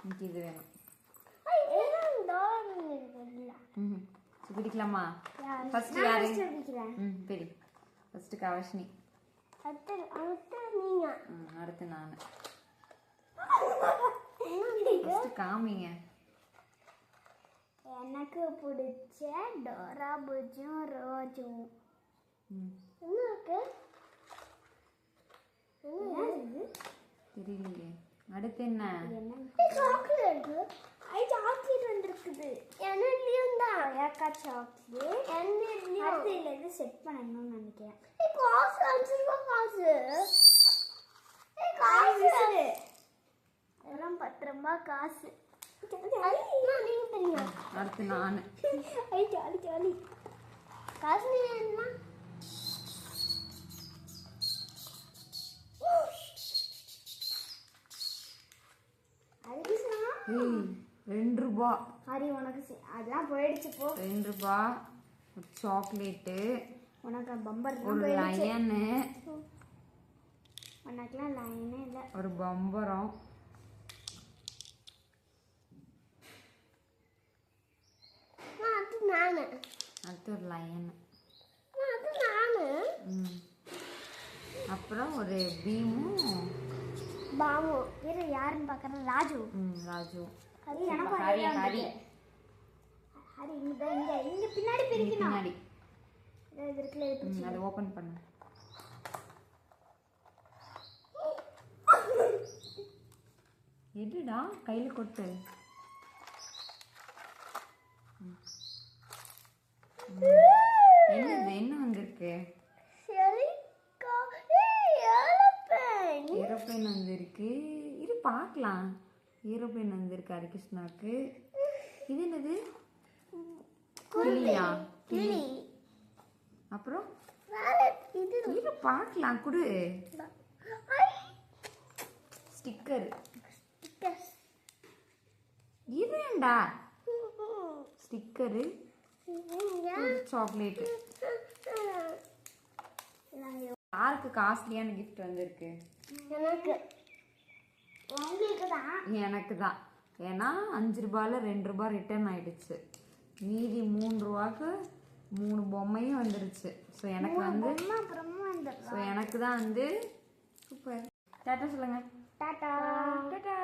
எனக்கு இது வேணும். பிடிக்கலாமா? ஃபர்ஸ்ட் யாரு? பிடி. ஃபர்ஸ்ட் கவர்ஷினி. அடுத்து நான். ஃபர்ஸ்ட் காமிங்க. எனக்கு பிடிச்ச டோரா புஜும் ரோஜும். தெரியலையே. அடுத்து என்ன? சாக்லேட். சாக்லேட் வந்திருக்குது. என்னலயும் தான் ஏக்கா சாக்லேட். என்னலயும் அதுல இது செட் பண்ணணும்னு நினைக்கிறேன். காசு 5 ரூபாய் காசு. காசு. எல்லாம் 10 ரூபாய் காசு. அடுத்து நான். Jolly jolly. காசு என்ன? ₹2. ஹரி உனக்கு அதெல்லாம் போயிடுச்சு போ. ₹2 ஒரு சாக்லேட்டு, உனக்கு பம்பர் ஒரு லயனு, உனக்குலாம் லயனே இல்லை, ஒரு பம்பரம், அடுத்து ஒரு லயன், அப்புறம் ஒரு பீமும் பாமு. வேற யாருன்னு பார்க்கற? ராஜு. ராஜு. ஹரி எனக்கு ஹரி ஹரி ஹரி இங்க பின்னாடி பிரிக்கணும். பின்னாடி இது இருக்குல, இது அதை ஓபன் பண்ணு. எதுடா கையில கொட்டு. என்னது என்ன வந்திருக்கு? ஏரோப்ளேன் வந்திருக்கு. இது பார்க்கலாம். ஏரோப்ளேன் வந்திருக்கு ஹரிகிருஷ்ணாக்கு. இது என்னது? கிளியா? கிளி. அப்புறம் இது பார்க்கலாம். குடு. ஸ்டிக்கர். இதுடா ஸ்டிக்கரு, சாக்லேட். யாருக்கு காஸ்ட்லியான கிஃப்ட் வந்திருக்கு? எனக்கு. உங்களுக்கு தான். எனக்கு தான். ஏன்னா ₹5ல ₹2 ரிட்டர்ன் ஆயிடுச்சு. மீதி ₹3க்கு 3 பொம்மையும் வந்துருச்சு. ஸோ எனக்கு வந்து ஸோ எனக்கு தான் வந்து சூப்பர். டாட்டா சொல்லுங்க. டாட்டா. டாட்டா.